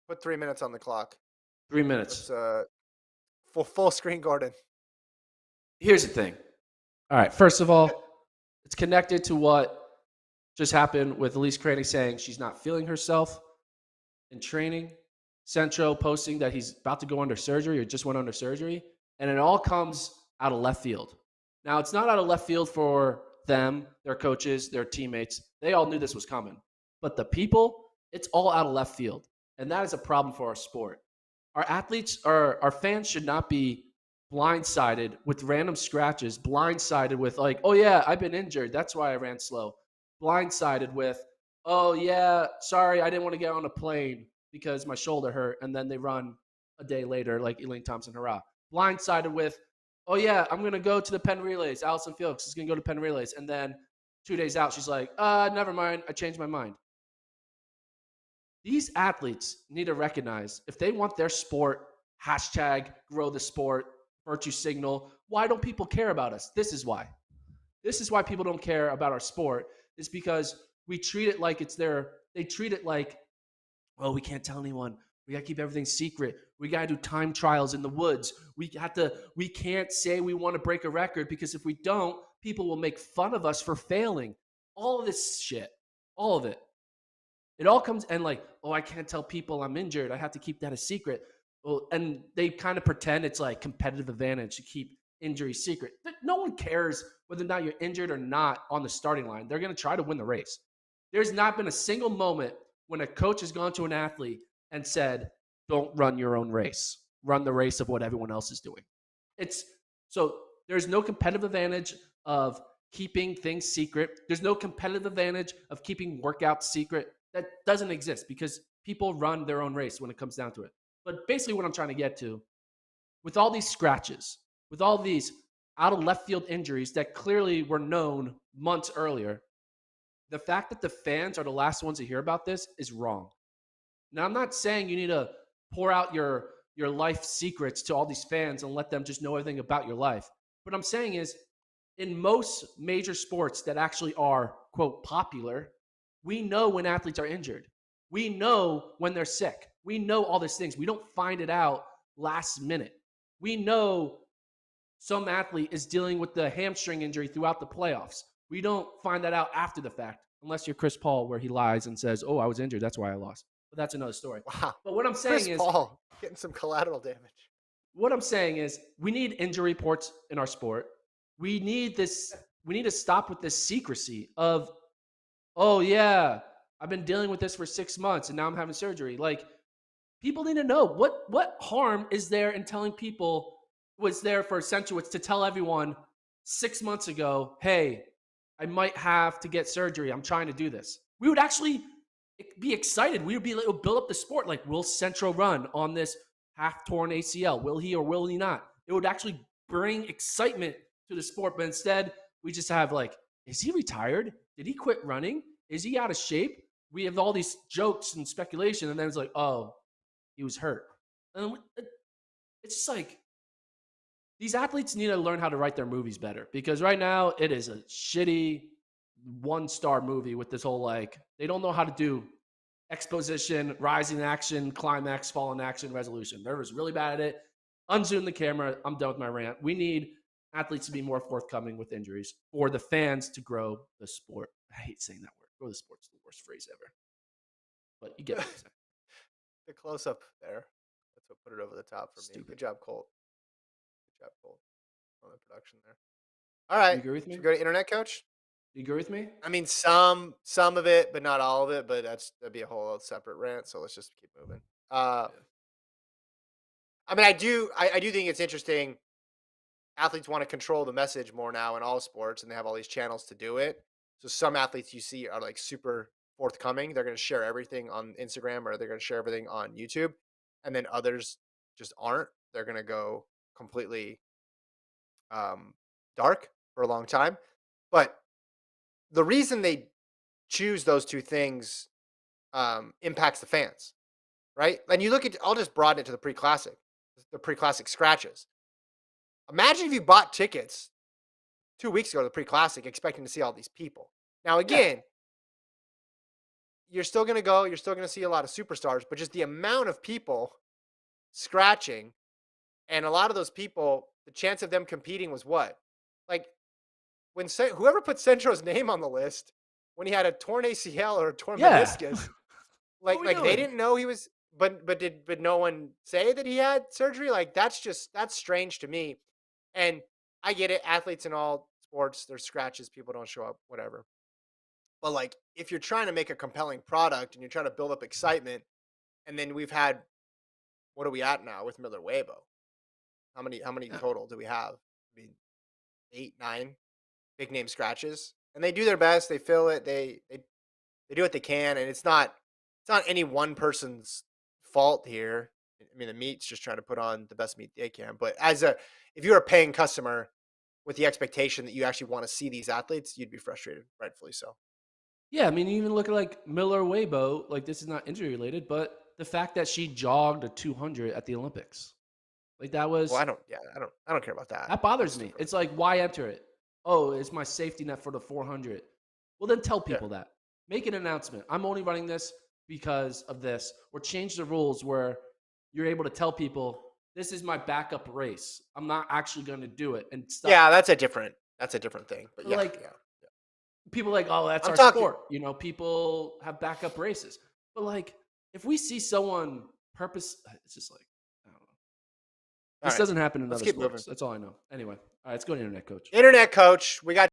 Put 3 minutes on the clock. 3 minutes. Let's full screen Gordon. Here's the thing. All right. First of all, it's connected to what just happened with Elise Cranny saying she's not feeling herself in training. Centro posting that he's about to go under surgery or just went under surgery. And it all comes out of left field. Now, it's not out of left field for them, their coaches, their teammates. They all knew this was coming. But the people, it's all out of left field. And that is a problem for our sport. Our athletes, our fans should not be blindsided with random scratches, blindsided with like, oh yeah, I've been injured. That's why I ran slow. Blindsided with, oh yeah, sorry, I didn't want to get on a plane because my shoulder hurt. And then they run a day later, like Elaine Thompson, hurrah. Blindsided with, oh yeah, I'm gonna go to the Penn Relays. Allison Felix is gonna go to Penn Relays. And then 2 days out, she's like, never mind, I changed my mind. These athletes need to recognize if they want their sport, hashtag grow the sport, virtue signal, why don't people care about us? This is why. This is why people don't care about our sport, is because we treat it like it's they treat it like, well, we can't tell anyone. We got to keep everything secret. We got to do time trials in the woods. We can't say we want to break a record because if we don't, people will make fun of us for failing. All of this shit, all of it. It all comes and like, oh, I can't tell people I'm injured. I have to keep that a secret. Well, and they kind of pretend it's like competitive advantage to keep injury secret. No one cares whether or not you're injured or not on the starting line. They're going to try to win the race. There's not been a single moment when a coach has gone to an athlete and said, don't run your own race. Run the race of what everyone else is doing. It's so there's no competitive advantage of keeping things secret. There's no competitive advantage of keeping workouts secret. That doesn't exist because people run their own race when it comes down to it. But basically, what I'm trying to get to, with all these scratches, with all these out of left field injuries that clearly were known months earlier, the fact that the fans are the last ones to hear about this is wrong. Now, I'm not saying you need to pour out your life secrets to all these fans and let them just know everything about your life. What I'm saying is, in most major sports that actually are, quote, popular, we know when athletes are injured. We know when they're sick. We know all these things. We don't find it out last minute. We know some athlete is dealing with the hamstring injury throughout the playoffs. We don't find that out after the fact, unless you're Chris Paul, where he lies and says, oh, I was injured. That's why I lost. But that's another story. Wow. But what I'm Chris saying is, Paul getting some collateral damage. we need injury reports in our sport. We need this. We need to stop with this secrecy of, oh yeah, I've been dealing with this for 6 months and now I'm having surgery. Like, people need to know what harm is there in telling people, was there for Centuits to tell everyone 6 months ago, hey, I might have to get surgery. I'm trying to do this. We would actually be excited. We would be like, build up the sport. Like, will Centro run on this half torn ACL? Will he or will he not? It would actually bring excitement to the sport. But instead, we just have like, is he retired? Did he quit running? Is he out of shape? We have all these jokes and speculation, and then it's like, oh, he was hurt. And it's just like, these athletes need to learn how to write their movies better, because right now it is a shitty 1-star movie with this whole like, they don't know how to do exposition, rising action, climax, fallen action, resolution. They're just really bad at it. Unzoom the camera. I'm done with my rant. We need athletes to be more forthcoming with injuries for the fans to grow the sport. I hate saying that word. Grow the sport's the worst phrase ever. But you get what I'm saying. The close up there. That's what put it over the top for me. Stupid. Good job, Colt. Good job, Colt, on the production there. All right. You agree with me? Should we go to internet coach? You agree with me? I mean, some of it, but not all of it. But that'd be a whole separate rant. So let's just keep moving. Yeah. I mean, I do think it's interesting. Athletes want to control the message more now in all sports, and they have all these channels to do it. So some athletes you see are like super forthcoming. They're going to share everything on Instagram, or they're going to share everything on YouTube, and then others just aren't. They're going to go completely dark for a long time. But the reason they choose those two things impacts the fans, right? And you look at, I'll just broaden it to the pre-classic scratches. Imagine if you bought tickets 2 weeks ago to the pre-classic expecting to see all these people. Now, again, you're still gonna go. You're still gonna see a lot of superstars, but just the amount of people scratching, and a lot of those people, the chance of them competing was what? Like when whoever put Centro's name on the list when he had a torn ACL or a torn Yeah. meniscus, What are like we they doing? didn't know he was. But no one say that he had surgery? Like that's strange to me. And I get it. Athletes in all sports, there's scratches. People don't show up. Whatever. But like, if you're trying to make a compelling product and you're trying to build up excitement, and then we've had what are we at now with Miller Weibo? How many Yeah. total do we have? I mean, 8, 9 big name scratches, and they do their best. They fill it. They do what they can, and it's not any one person's fault here. I mean, the meat's just trying to put on the best meat they can. But if you're a paying customer with the expectation that you actually want to see these athletes, you'd be frustrated, rightfully so. Yeah, I mean, you even look at like Miller Weibo, like this is not injury related, but the fact that she jogged a 200 at the Olympics, like that Well, was I don't care about that. that bothers That's me. different. It's like, why enter it? Oh, it's my safety net for the 400. Well, then tell Yeah. people that. Make an announcement. I'm only running this because of this, or change the rules where you're able to tell people this is my backup race. I'm not actually going to do it and stop. Yeah, that's a different thing. But yeah, Like yeah. people like, oh, that's I'm our talking. sport. You know, people have backup races. But like, if we see someone it's just like, I don't know. All This right. doesn't happen in Let's other keep moving. sports. That's all I know. Anyway, all right, let's go to internet coach. Internet coach, we got